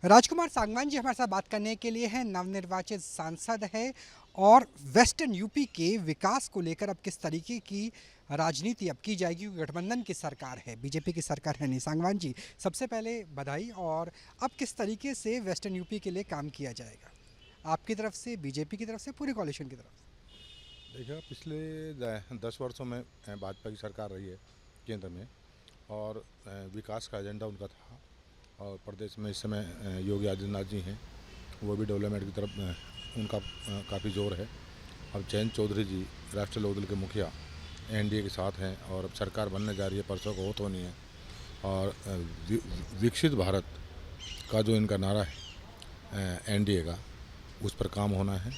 राजकुमार सांगवान जी हमारे साथ बात करने के लिए हैं, नवनिर्वाचित सांसद है और वेस्टर्न यूपी के विकास को लेकर अब किस तरीके की राजनीति अब की जाएगी, क्योंकि गठबंधन की सरकार है, बीजेपी की सरकार है नहीं। सांगवान जी, सबसे पहले बधाई। और अब किस तरीके से वेस्टर्न यूपी के लिए काम किया जाएगा आपकी तरफ से, बीजेपी की तरफ से, पूरे कॉalition की तरफ से? देखिए, पिछले 10 वर्षों में भाजपा की सरकार रही है केंद्र में, और विकास का एजेंडा उनका था। और प्रदेश में इस समय योगी आदित्यनाथ जी हैं, वो भी डेवलपमेंट की तरफ उनका काफ़ी जोर है। अब जयंत चौधरी जी राष्ट्रीय लोकदल के मुखिया एनडीए के साथ हैं, और अब सरकार बनने जा रही है, परसों को वोट होनी है। और विकसित भारत का जो इनका नारा है एनडीए का, उस पर काम होना है।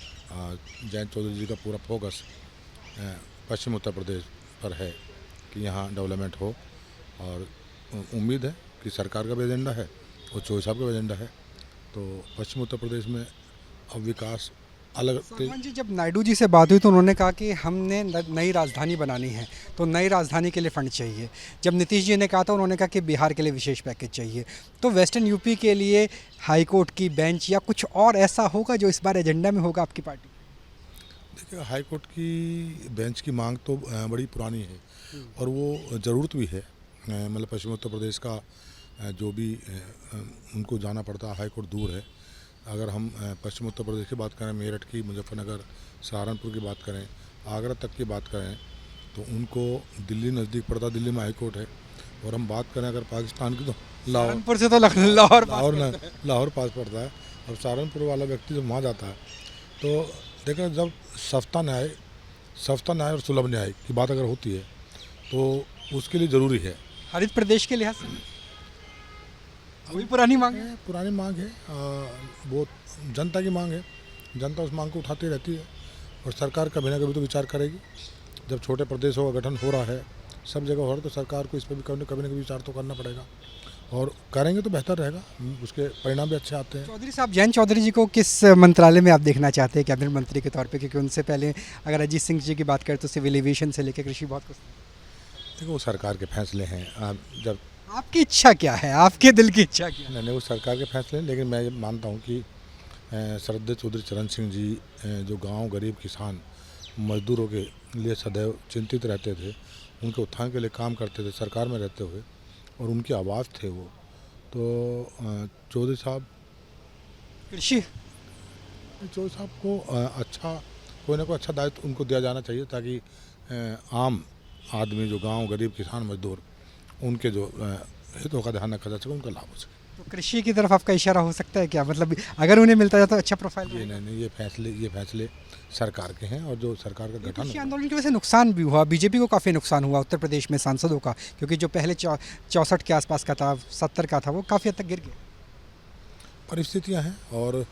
जयंत चौधरी जी का पूरा फोकस पश्चिम उत्तर प्रदेश पर है कि यहाँ डेवलपमेंट हो, और उम्मीद है कि सरकार का भी एजेंडा है और चौधरी साहब का भी एजेंडा है। तो पश्चिम उत्तर प्रदेश में अब विकास अलग। सांगवान जी, जब नायडू जी से बात हुई तो उन्होंने कहा कि हमने नई राजधानी बनानी है, तो नई राजधानी के लिए फंड चाहिए। जब नीतीश जी ने कहा था, उन्होंने कहा कि बिहार के लिए विशेष पैकेज चाहिए। तो वेस्टर्न यूपी के लिए हाई कोर्ट की बेंच या कुछ और ऐसा होगा जो इस बार एजेंडा में होगा आपकी पार्टी? देखिए, हाई कोर्ट की बेंच की मांग तो बड़ी पुरानी है, और वो ज़रूरत भी है। मतलब पश्चिम उत्तर प्रदेश का जो भी उनको जाना पड़ता है, हाई कोर्ट दूर है। अगर हम पश्चिम उत्तर प्रदेश की बात करें, मेरठ की, मुजफ्फरनगर, सहारनपुर की बात करें, आगरा तक की बात करें, तो उनको दिल्ली नज़दीक पड़ता, दिल्ली में हाई कोर्ट है। और हम बात करें अगर पाकिस्तान की, तो लाहौर, सहारनपुर से तो लाहौर लाहौर लाहौर पास पड़ता है। अब सहारनपुर वाला व्यक्ति जब वहाँ जाता है, तो देखो, जब सस्ता न्याय और सुलभ न्याय की बात अगर होती है, तो उसके लिए ज़रूरी है। हरित प्रदेश के लिहाज से वही पुरानी मांग है। पुरानी मांग है, वो जनता की मांग है। जनता उस मांग को उठाती रहती है, और सरकार कभी ना कभी तो विचार करेगी। जब छोटे प्रदेशों का गठन हो रहा है, सब जगह हो रहा है, तो सरकार को इस पर भी कभी ना कभी विचार तो करना पड़ेगा, और करेंगे तो बेहतर रहेगा। उसके परिणाम भी अच्छे आते हैं। चौधरी साहब, जयंत चौधरी जी को किस मंत्रालय में आप देखना चाहते हैं कैबिनेट मंत्री के तौर पे? क्योंकि उनसे पहले अगर अजीत सिंह जी की बात करें तो सिविल एविएशन से लेकर कृषि बहुत कुछ। देखो, वो सरकार के फैसले हैं। जब आपकी इच्छा क्या है, आपके दिल की इच्छा क्या है? नहीं, वो सरकार के फैसले हैं, लेकिन मैं ये मानता हूँ कि श्रद्धेय चौधरी चरण सिंह जी जो गांव, गरीब, किसान, मजदूरों के लिए सदैव चिंतित रहते थे, उनके उत्थान के लिए काम करते थे सरकार में रहते हुए, और उनकी आवाज़ थे वो। तो चौधरी साहब कृषि। चौधरी साहब को अच्छा, कोई ना कोई अच्छा दायित्व उनको दिया जाना चाहिए, ताकि आम आदमी, जो गांव, गरीब, किसान, मजदूर, उनके जो हितों का ध्यान रखा जा सके, उनका लाभ हो सके। तो कृषि की तरफ आपका इशारा हो सकता है क्या? मतलब अगर उन्हें मिलता है तो अच्छा प्रोफाइल ये रहेगा। नहीं, ये फैसले सरकार के हैं, और जो सरकार का गठन कृषि होगा। आंदोलन की वजह से नुकसान भी हुआ, बीजेपी को काफ़ी नुकसान हुआ उत्तर प्रदेश में सांसदों का, क्योंकि जो पहले 64 के आसपास का था, 70 का था, वो काफ़ी हद तक गिर गया। परिस्थितियां हैं, और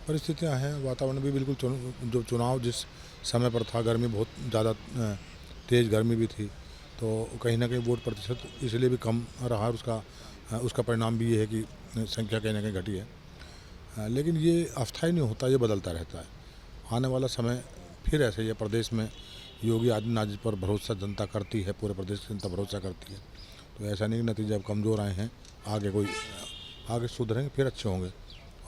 परिस्थितियां हैं, वातावरण भी बिल्कुल जो चुनाव जिस समय पर था, गर्मी बहुत ज़्यादा तेज़ गर्मी भी थी, तो कहीं ना कहीं वोट प्रतिशत इसलिए भी कम रहा। उसका परिणाम भी ये है कि संख्या कहीं ना कहीं घटी है। लेकिन ये अस्थायी नहीं होता, ये बदलता रहता है। आने वाला समय फिर ऐसे ही है। प्रदेश में योगी आदित्यनाथ जी पर भरोसा जनता करती है, पूरे प्रदेश की जनता भरोसा करती है। तो ऐसा नहीं कि नतीजे अब कमज़ोर आए हैं, आगे सुधरेंगे, फिर अच्छे होंगे,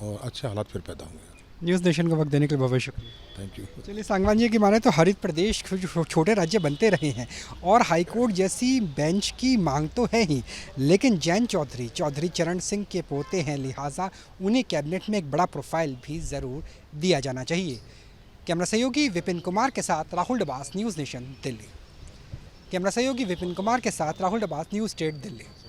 और अच्छे हालात फिर पैदा होंगे। न्यूज़ नेशन को वक्त देने के लिए बहुत बहुत शुक्रिया। Thank you. चलिए, सांगवान जी की माने तो हरित प्रदेश छोटे राज्य बनते रहे हैं, और हाईकोर्ट जैसी बेंच की मांग तो है ही, लेकिन जयंत चौधरी चरण सिंह के पोते हैं, लिहाजा उन्हें कैबिनेट में एक बड़ा प्रोफाइल भी ज़रूर दिया जाना चाहिए। कैमरा सहयोगी विपिन कुमार के साथ Rahul Dabas, news nation Delhi. Camera सहयोगी विपिन कुमार के साथ राहुल डबास, न्यूज़ स्टेट दिल्ली।